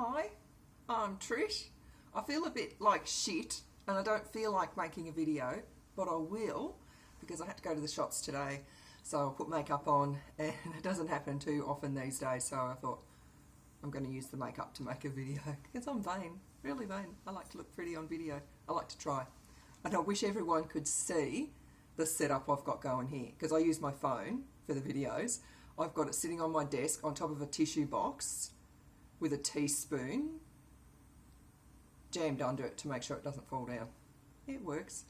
Hi, I'm Trish. I feel a bit like shit and I don't feel like making a video, but I will because I had to go to the shops today, so I'll put makeup on and it doesn't happen too often these days, so I thought I'm going to use the makeup to make a video because I'm vain, really vain. I like to look pretty on video. I like to try. And I wish everyone could see the setup I've got going here because I use my phone for the videos. I've got it sitting on my desk on top of a tissue box with a teaspoon jammed under it to make sure it doesn't fall down. It works.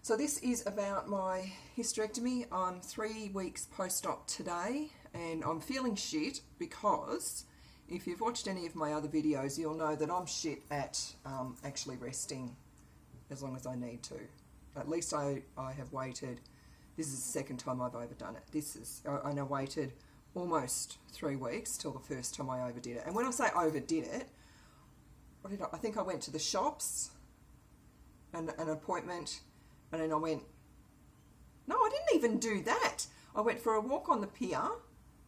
So this is about my hysterectomy. I'm 3 weeks post-op today and I'm feeling shit because if you've watched any of my other videos, you'll know that I'm shit at actually resting as long as I need to. At least I have waited. This is the second time I've overdone it. I now waited almost 3 weeks till the first time I overdid it. And when I say overdid it, I think I went to the shops and an appointment, and then I went, no, I didn't even do that. I went for a walk on the pier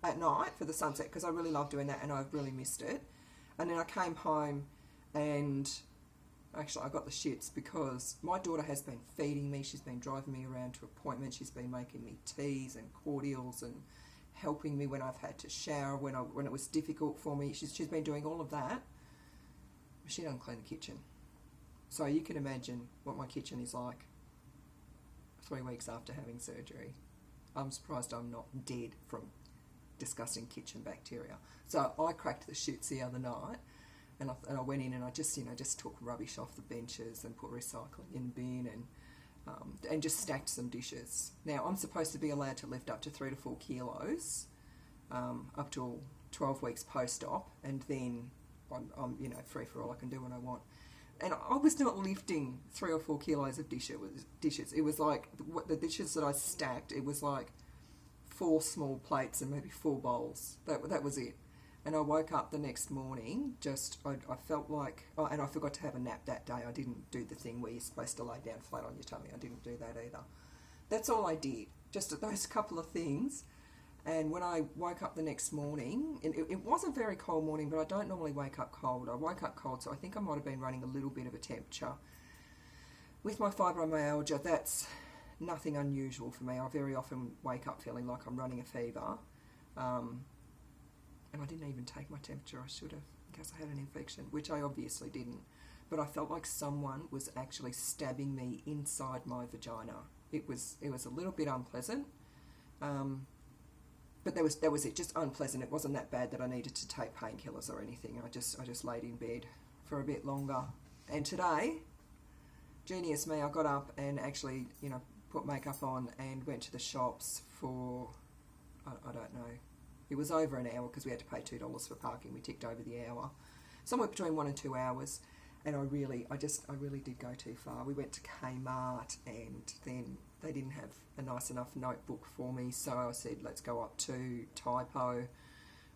at night for the sunset because I really love doing that and I've really missed it. And then I came home and actually I got the shits because my daughter has been feeding me. She's been driving me around to appointments. She's been making me teas and cordials and helping me when I've had to shower, when it was difficult for me. She's been doing all of that. She doesn't clean the kitchen. So you can imagine what my kitchen is like 3 weeks after having surgery. I'm surprised I'm not dead from disgusting kitchen bacteria. So I cracked the shits the other night and I went in and I just took rubbish off the benches and put recycling in the bin and just stacked some dishes. Now I'm supposed to be allowed to lift up to 3 to 4 kilos up till 12 weeks post-op, and then I'm free for all. I can do what I want. And I was not lifting 3 or 4 kilos of dishes. It was like the dishes that I stacked. It was like 4 small plates and maybe 4 bowls. That was it. And I woke up the next morning. I felt like, and I forgot to have a nap that day. I didn't do the thing where you're supposed to lay down flat on your tummy. I didn't do that either. That's all I did. Just those couple of things. And when I woke up the next morning, and it was a very cold morning, but I don't normally wake up cold. I woke up cold, so I think I might have been running a little bit of a temperature. With my fibromyalgia, that's nothing unusual for me. I very often wake up feeling like I'm running a fever. And I didn't even take my temperature. I should have, in case I had an infection, which I obviously didn't. But I felt like someone was actually stabbing me inside my vagina. It was a little bit unpleasant. But that was it, just unpleasant. It wasn't that bad that I needed to take painkillers or anything. I just laid in bed for a bit longer. And today, genius me, I got up and actually, put makeup on and went to the shops for, I don't know, it was over an hour because we had to pay $2 for parking. We ticked over the hour. Somewhere between 1 and 2 hours. And I really did go too far. We went to Kmart and then they didn't have a nice enough notebook for me, so I said, let's go up to Typo.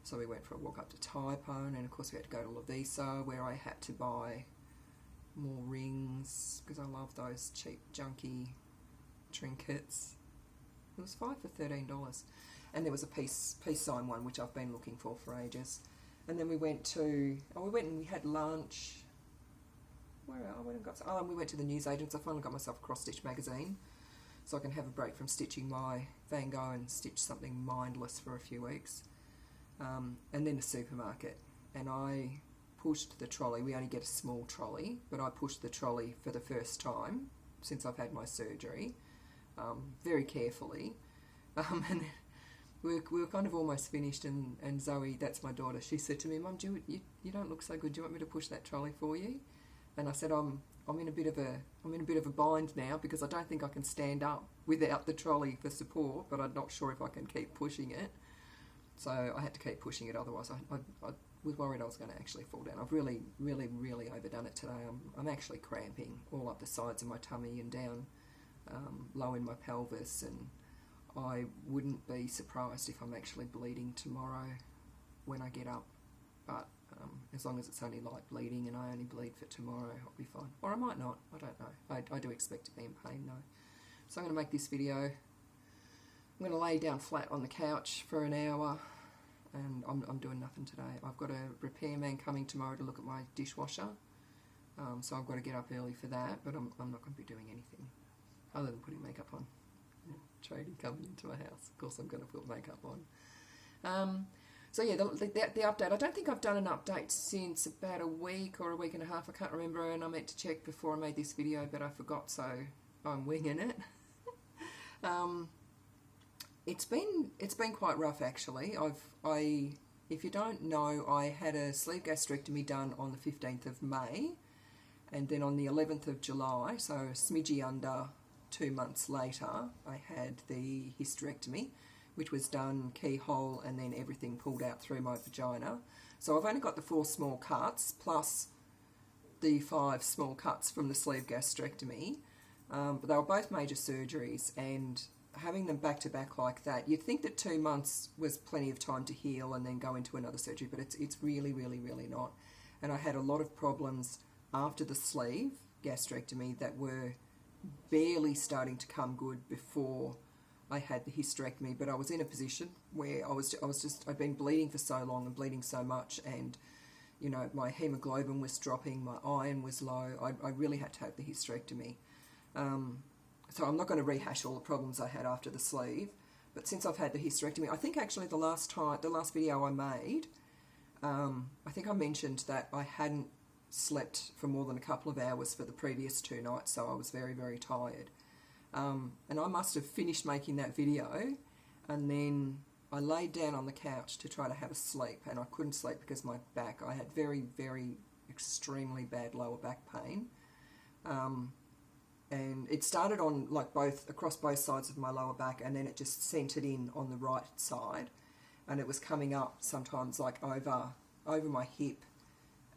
So we went for a walk up to Typo, and then of course we had to go to Lovisa, where I had to buy more rings because I love those cheap junky trinkets. It was 5 for $13, and there was a peace sign one which I've been looking for ages. And then we went and we had lunch. We went to the newsagents. I finally got myself a cross-stitch magazine so I can have a break from stitching my Van Gogh and stitch something mindless for a few weeks. And then the supermarket. And I pushed the trolley. We only get a small trolley, but I pushed the trolley for the first time since I've had my surgery, very carefully. And we were kind of almost finished, and Zoe, that's my daughter, she said to me, Mum, you don't look so good. Do you want me to push that trolley for you? And I said, I'm in a bit of a bind now because I don't think I can stand up without the trolley for support, but I'm not sure if I can keep pushing it. So I had to keep pushing it, otherwise I was worried I was going to actually fall down. I've really, really, really overdone it today. I'm actually cramping all up the sides of my tummy and down low in my pelvis, and I wouldn't be surprised if I'm actually bleeding tomorrow when I get up. But as long as it's only light bleeding and I only bleed for tomorrow, I'll be fine. Or I might not, I don't know. I do expect to be in pain though. So I'm going to make this video. I'm going to lay down flat on the couch for an hour and I'm doing nothing today. I've got a repairman coming tomorrow to look at my dishwasher, so I've got to get up early for that, but I'm not going to be doing anything other than putting makeup on. Tradie coming into my house. Of course I'm going to put makeup on. So yeah, the update. I don't think I've done an update since about a week or a week and a half. I can't remember, and I meant to check before I made this video, but I forgot, so I'm winging it. It's been quite rough actually. If you don't know, I had a sleeve gastrectomy done on the 15th of May, and then on the 11th of July, so a smidgy under 2 months later, I had the hysterectomy, which was done keyhole and then everything pulled out through my vagina. So I've only got the 4 small cuts plus the 5 small cuts from the sleeve gastrectomy, but they were both major surgeries, and having them back to back like that, you'd think that 2 months was plenty of time to heal and then go into another surgery, but it's really, really, really not. And I had a lot of problems after the sleeve gastrectomy that were barely starting to come good before I had the hysterectomy, but I was in a position where I'd been bleeding for so long and bleeding so much, and you know, my hemoglobin was dropping, my iron was low. I really had to have the hysterectomy. So I'm not going to rehash all the problems I had after the sleeve, but since I've had the hysterectomy, I think actually the last video I made, I think I mentioned that I hadn't slept for more than a couple of hours for the previous 2 nights, so I was very, very tired. And I must have finished making that video, and then I laid down on the couch to try to have a sleep, and I couldn't sleep because my back, I had very, very extremely bad lower back pain. And it started on across both sides of my lower back, and then it just centered in on the right side, and it was coming up sometimes like over my hip,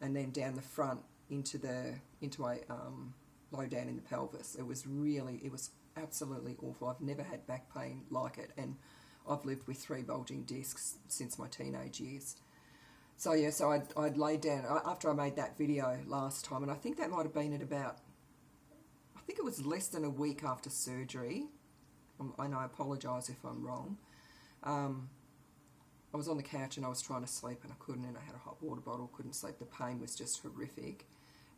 and then down the front into a low down in the pelvis. It was absolutely awful. I've never had back pain like it, and I've lived with 3 bulging discs since my teenage years. So yeah, so I'd laid down after I made that video last time, and I think that might have been at about, I think it was less than a week after surgery, and I apologise if I'm wrong. I was on the couch and I was trying to sleep and I couldn't, and I had a hot water bottle, couldn't sleep. The pain was just horrific,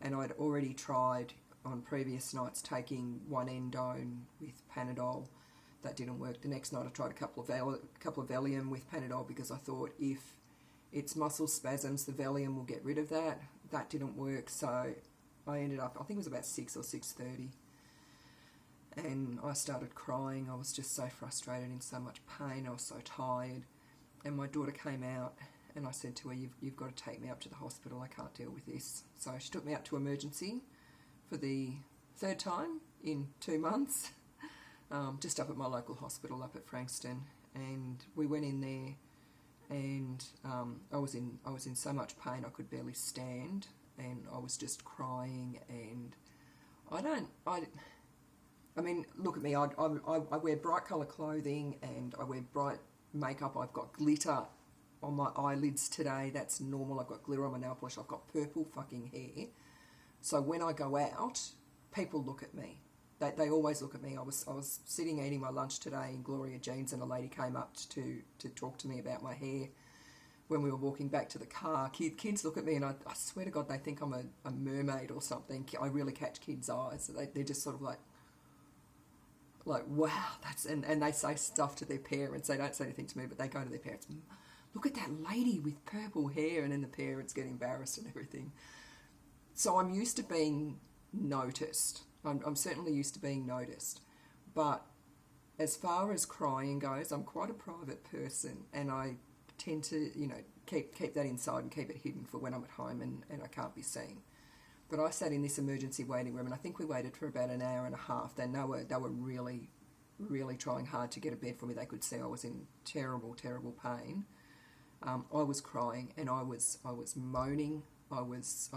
and I'd already tried on previous nights taking 1 endone with Panadol. That didn't work. The next night I tried a couple of Valium with Panadol because I thought if it's muscle spasms, the Valium will get rid of that. That didn't work, so I ended up, I think it was about 6 or 6:30, and I started crying. I was just so frustrated, in so much pain. I was so tired, and my daughter came out, and I said to her, you've got to take me up to the hospital. I can't deal with this. So she took me up to emergency for the 3rd time in 2 months, just up at my local hospital up at Frankston, and we went in there, and I was in so much pain I could barely stand, and I was just crying. And I mean, look at me. I wear bright colour clothing, and I wear bright makeup. I've got glitter on my eyelids today. That's normal. I've got glitter on my nail polish. I've got purple fucking hair. So when I go out, people look at me. They always look at me. I was sitting eating my lunch today in Gloria Jeans, and a lady came up to talk to me about my hair. When we were walking back to the car, kids look at me, and I swear to God, they think I'm a mermaid or something. I really catch kids' eyes. They're just sort of like wow, and they say stuff to their parents. They don't say anything to me, but they go to their parents, look at that lady with purple hair, and then the parents get embarrassed and everything. So I'm used to being noticed. I'm certainly used to being noticed. But as far as crying goes, I'm quite a private person, and I tend to, keep that inside and keep it hidden for when I'm at home and I can't be seen. But I sat in this emergency waiting room, and I think we waited for about an hour and a half. Then they were really, really trying hard to get a bed for me. They could see I was in terrible, terrible pain. I was crying, and I was moaning. I was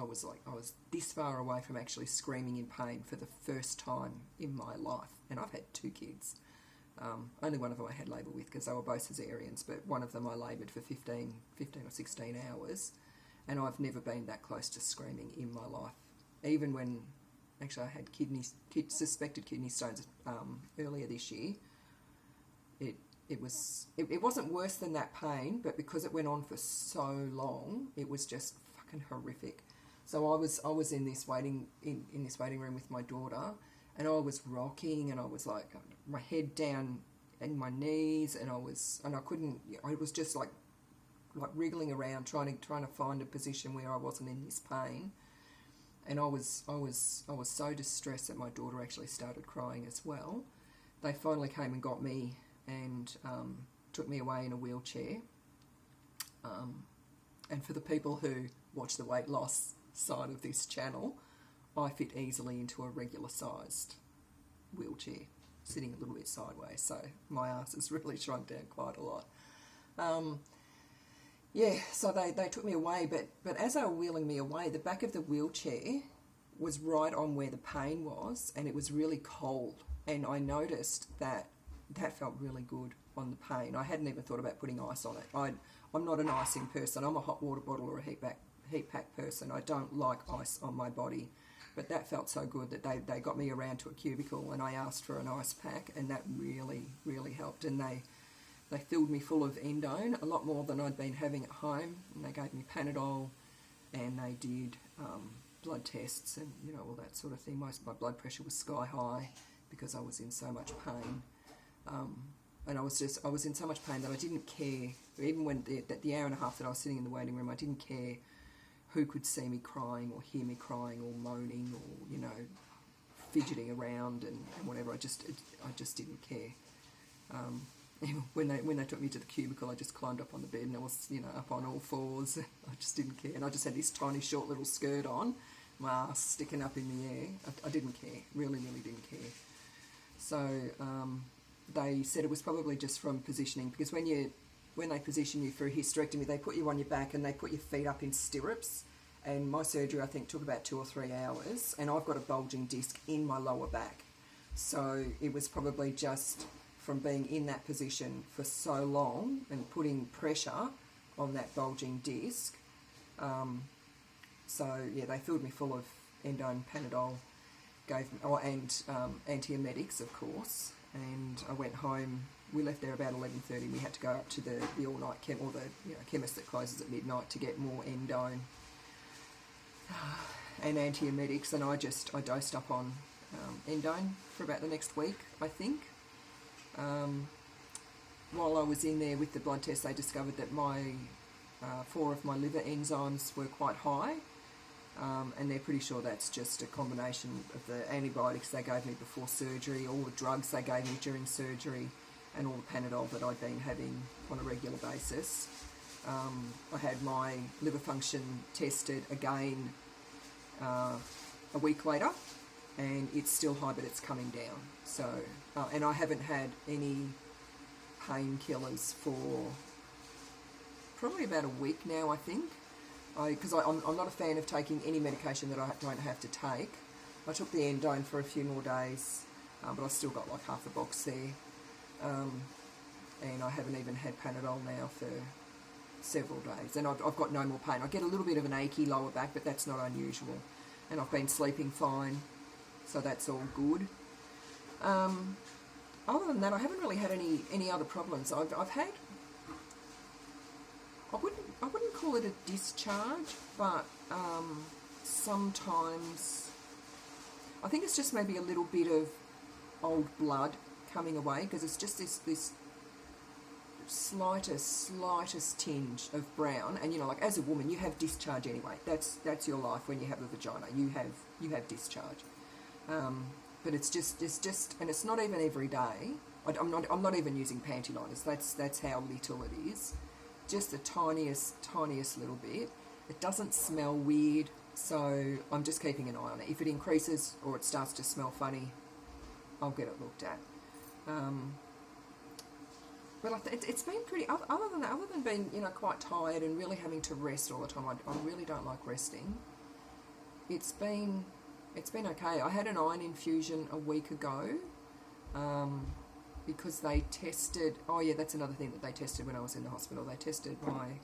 this far away from actually screaming in pain for the first time in my life. And I've had 2 kids. Only one of them I had labour with because they were both cesareans, but one of them I laboured for 15 or 16 hours, and I've never been that close to screaming in my life. Even when, actually, I had suspected kidney stones earlier this year. it wasn't worse than that pain, but because it went on for so long, it was just fucking horrific. So I was in this waiting room with my daughter, and I was rocking, and I was like my head down in my knees, and I was just like wriggling around trying to find a position where I wasn't in this pain. And I was so distressed that my daughter actually started crying as well. They finally came and got me and took me away in a wheelchair. And for the people who watch the weight loss side of this channel, I fit easily into a regular sized wheelchair, sitting a little bit sideways, so my ass has really shrunk down quite a lot. So they took me away, but as they were wheeling me away, the back of the wheelchair was right on where the pain was, and it was really cold, and I noticed that felt really good on the pain. I hadn't even thought about putting ice on it. I'm not an icing person. I'm a hot water bottle or a heat pack person. I don't like ice on my body, but that felt so good that they got me around to a cubicle, and I asked for an ice pack, and that really, really helped. And they filled me full of endone, a lot more than I'd been having at home, and they gave me Panadol, and they did blood tests and all that sort of thing. My blood pressure was sky high because I was in so much pain, and I was in so much pain that I didn't care. Even when the hour and a half that I was sitting in the waiting room, I didn't care who could see me crying or hear me crying or moaning or fidgeting around and whatever. I just didn't care. When they took me to the cubicle, I just climbed up on the bed and I was up on all fours. I just didn't care, and I just had this tiny short little skirt on, my ass sticking up in the air. I didn't care, really didn't care. So they said it was probably just from positioning, because when they position you for a hysterectomy, they put you on your back and they put your feet up in stirrups. And my surgery, I think, took about 2 or 3 hours, and I've got a bulging disc in my lower back. So it was probably just from being in that position for so long and putting pressure on that bulging disc. They filled me full of endone, Panadol, and antiemetics, of course. And I went home. We left there about 11:30. We had to go up to the all-night chemist that closes at midnight to get more endone and antiemetics. And I dosed up on endone for about the next week, I think. While I was in there with the blood test, they discovered that 4 of my liver enzymes were quite high, and they're pretty sure that's just a combination of the antibiotics they gave me before surgery, all the drugs they gave me during surgery, and all the Panadol that I'd been having on a regular basis. I had my liver function tested again a week later, and it's still high, but it's coming down. So, and I haven't had any painkillers for probably about a week now, I think. Because I'm not a fan of taking any medication that I don't have to take. I took the endone for a few more days, but I've still got like half a box there. And I haven't even had Panadol now for several days. And I've got no more pain. I get a little bit of an achy lower back, but that's not unusual. And I've been sleeping fine, so that's all good. Other than that, I haven't really had any other problems. I've had, I wouldn't call it a discharge, but sometimes I think it's just maybe a little bit of old blood coming away, because it's just this slightest tinge of brown. And like as a woman, you have discharge anyway. That's your life. When you have a vagina, you have discharge. But it's just, and it's not even every day. I'm not even using panty liners. That's how little it is. Just the tiniest little bit. It doesn't smell weird, so I'm just keeping an eye on it. If it increases or it starts to smell funny, I'll get it looked at. But it's been pretty. Other than being quite tired and really having to rest all the time. I really don't like resting. It's been okay. I had an iron infusion a week ago, because they tested. Oh yeah, that's another thing that they tested when I was in the hospital. They tested my.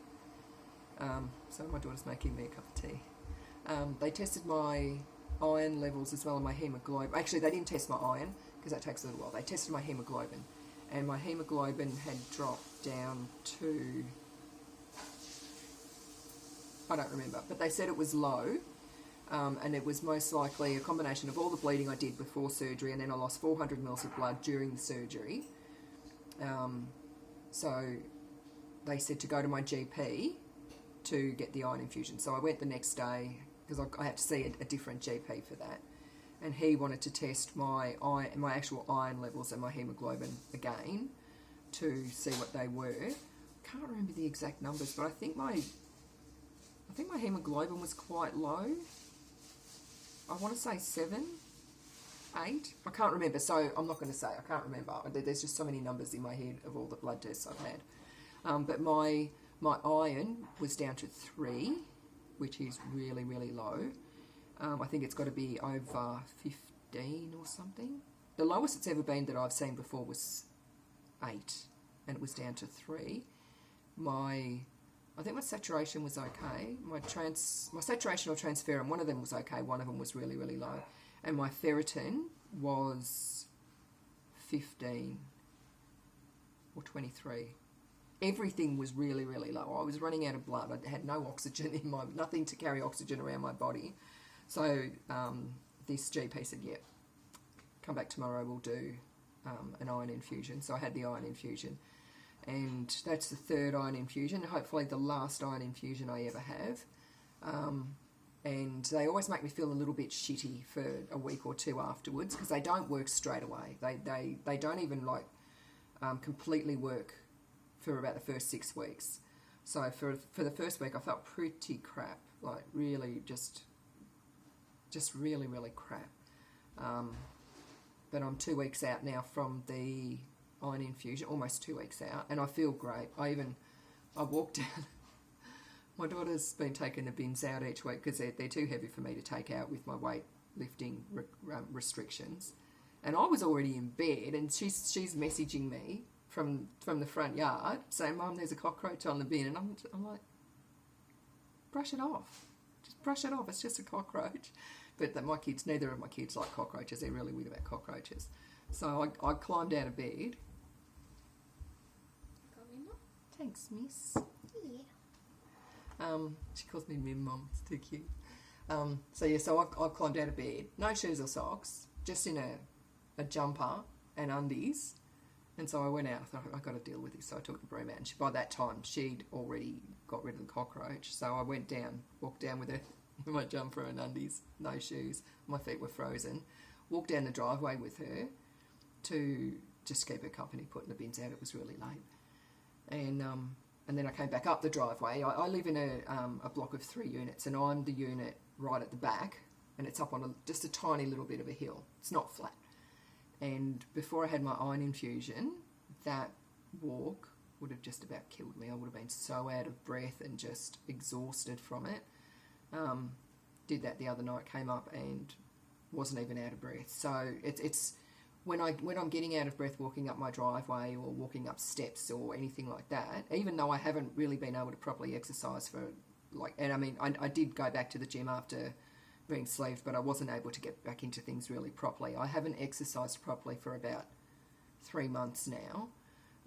So my daughter's making me a cup of tea. They tested my iron levels as well as my hemoglobin. Actually, they didn't test my iron because that takes a little while. They tested my hemoglobin, and my hemoglobin had dropped down to, I don't remember, but they said it was low, and it was most likely a combination of all the bleeding I did before surgery, and then I lost 400 mils of blood during the surgery. So they said to go to my GP to get the iron infusion. So I went the next day because I had to see a different GP for that, and he wanted to test my actual iron levels and my hemoglobin again to see what they were. Can't remember the exact numbers, but I think my hemoglobin was quite low. I want to say 7, 8. I can't remember, so I'm not going to say. I can't remember. There's just so many numbers in my head of all the blood tests I've had. But my iron was down to 3, which is really, really low. I think it's got to be over 15 or something. The lowest it's ever been that I've seen before was 8, and it was down to 3. I think my saturation was okay. My saturation or transferrin, one of them was okay. One of them was really, really low. And my ferritin was 15 or 23. Everything was really, really low. I was running out of blood. I had no oxygen in nothing to carry oxygen around my body. So this GP said, yeah, come back tomorrow, we'll do an iron infusion. So I had the iron infusion. And that's the 3rd iron infusion, hopefully the last iron infusion I ever have. And they always make me feel a little bit shitty for a week or two afterwards because they don't work straight away. They don't even completely work for about the first 6 weeks. So for the first week I felt pretty crap, like really just really, really crap. But I'm 2 weeks out now from the iron infusion, almost 2 weeks out, and I feel great. I walked down. My daughter's been taking the bins out each week because they're too heavy for me to take out with my weight lifting restrictions. And I was already in bed, and she's messaging me from the front yard saying, "Mum, there's a cockroach on the bin," and I'm like, brush it off. Just brush it off. It's just a cockroach. But neither of my kids like cockroaches. They're really weird about cockroaches. So I climbed out of bed. Thanks, miss. Yeah. She calls me Mim Mum. It's too cute. So I climbed out of bed. No shoes or socks. Just in a jumper and undies. And so I went out. I thought, I've got to deal with this. So I took the broom out. And by that time, she'd already got rid of the cockroach. So I walked down with her with my jumper and undies, no shoes. My feet were frozen. Walked down the driveway with her to just keep her company, putting the bins out. It was really late. And then I came back up the driveway. I live in a block of 3 units, and I'm the unit right at the back, and it's up on just a tiny little bit of a hill. It's not flat. And before I had my iron infusion, that walk would have just about killed me. I would have been so out of breath and just exhausted from it. Did that the other night, came up and wasn't even out of breath. So it's when I'm getting out of breath walking up my driveway or walking up steps or anything like that, even though I haven't really been able to properly exercise I did go back to the gym after being sleeved, but I wasn't able to get back into things really properly. I haven't exercised properly for about 3 months now.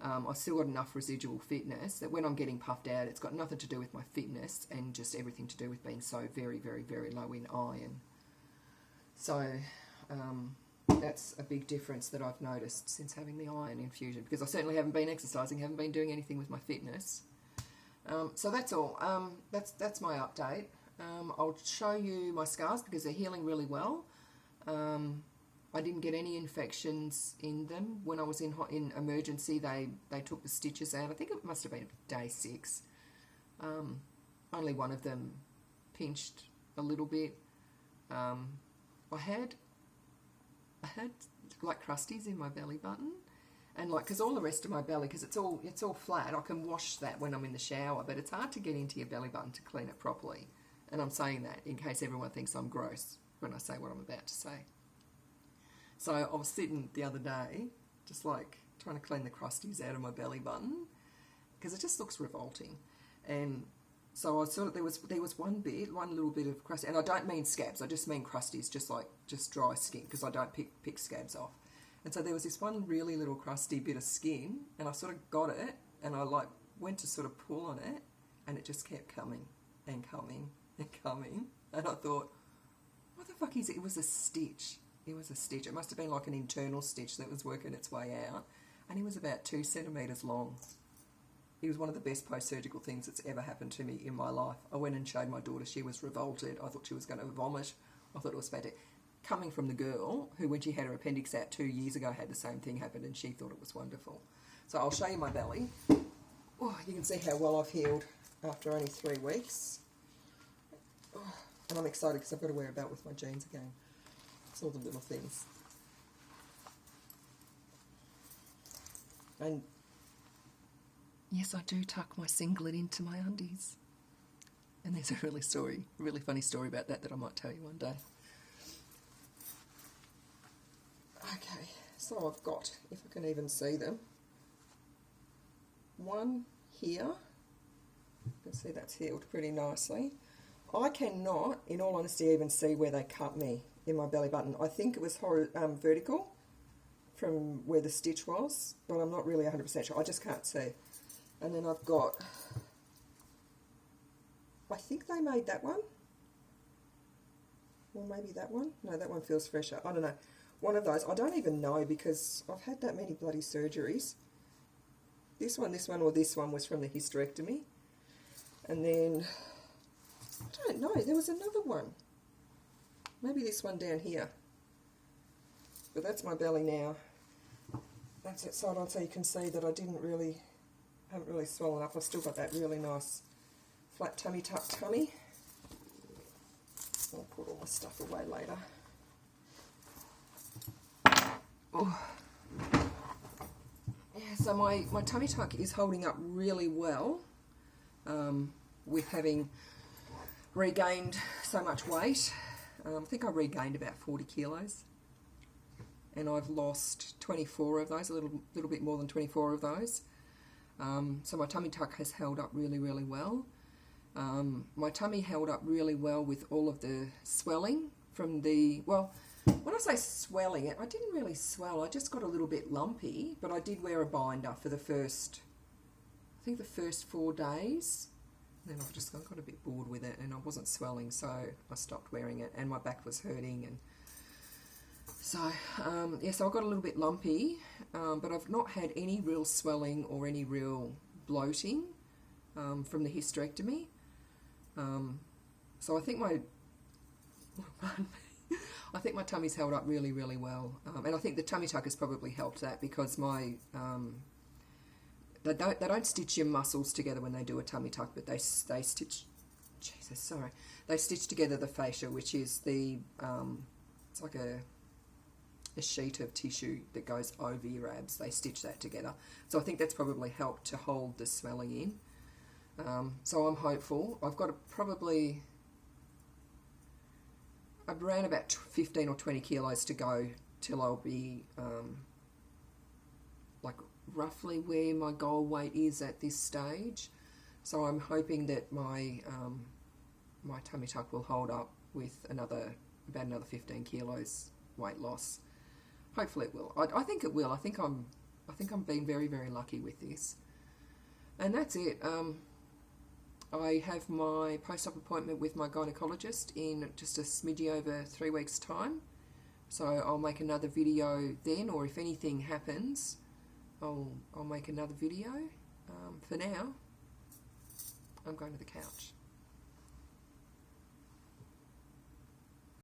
I've still got enough residual fitness that when I'm getting puffed out, it's got nothing to do with my fitness and just everything to do with being so very, very, very low in iron. So that's a big difference that I've noticed since having the iron infusion, because I certainly haven't been exercising, haven't been doing anything with my fitness. So that's all. That's my update. I'll show you my scars because they're healing really well. I didn't get any infections in them. When I was in emergency, they took the stitches out. I think it must have been day 6. Only one of them pinched a little bit. I had like crusties in my belly button, and because all the rest of my belly, because it's all flat, I can wash that when I'm in the shower, but it's hard to get into your belly button to clean it properly. And I'm saying that in case everyone thinks I'm gross when I say what I'm about to say. So I was sitting the other day, just trying to clean the crusties out of my belly button, because it just looks revolting. And so I there was one little bit of crusty, and I don't mean scabs, I just mean crusties, just dry skin, because I don't pick scabs off. And so there was this one really little crusty bit of skin, and I sort of got it, and I like went to sort of pull on it, and it just kept coming and coming and coming. And I thought, what the fuck is it? It was a stitch. It was a stitch. It must have been like an internal stitch that was working its way out. And it was about 2 centimetres long. It was one of the best post-surgical things that's ever happened to me in my life. I went and showed my daughter. She was revolted. I thought she was going to vomit. I thought it was fantastic. Coming from the girl who, when she had her appendix out 2 years ago, had the same thing happen, and she thought it was wonderful. So I'll show you my belly. Oh, you can see how well I've healed after only 3 weeks. Oh, and I'm excited because I've got to wear a belt with my jeans again. It's all the little things. And yes, I do tuck my singlet into my undies. And there's a really funny story about that I might tell you one day. Okay, so I've got, if I can even see them, one here. You can see that's healed pretty nicely. I cannot, in all honesty, even see where they cut me in my belly button. I think it was vertical from where the stitch was, but I'm not really 100% sure. I just can't see. And then I've got, I think they made that one. Or maybe that one. No, that one feels fresher. I don't know. One of those. I don't even know because I've had that many bloody surgeries. This one, or this one was from the hysterectomy. And then, I don't know, there was another one. Maybe this one down here. But that's my belly now. That's it side on, so you can see that I haven't really swollen up. I've still got that really nice flat tummy tuck tummy. I'll put all my stuff away later. Oh. Yeah, so my tummy tuck is holding up really well with having regained so much weight. I think I regained about 40 kilos. And I've lost 24 of those, a little bit more than 24 of those. So my tummy tuck has held up really, really well. My tummy held up really well with all of the swelling from the, well, when I say swelling, I didn't really swell. I just got a little bit lumpy, but I did wear a binder for the first 4 days. And then I got a bit bored with it, and I wasn't swelling, so I stopped wearing it, and my back was hurting, and so so I got a little bit lumpy, but I've not had any real swelling or any real bloating from the hysterectomy. So I think my tummy's held up really, really well, and I think the tummy tuck has probably helped that because they don't stitch your muscles together when they do a tummy tuck, but they stitch. They stitch together the fascia, which is it's like a sheet of tissue that goes over your abs. They stitch that together, so I think that's probably helped to hold the swelling in. So I'm hopeful. I've got around about 15 or 20 kilos to go till I'll be like roughly where my goal weight is at this stage. So I'm hoping that my my tummy tuck will hold up with about another 15 kilos weight loss. Hopefully it will. I think it will. I think I'm being very, very lucky with this. And that's it. I have my post-op appointment with my gynecologist in just a smidgy over 3 weeks' time. So I'll make another video then, or if anything happens, I'll make another video. For now, I'm going to the couch.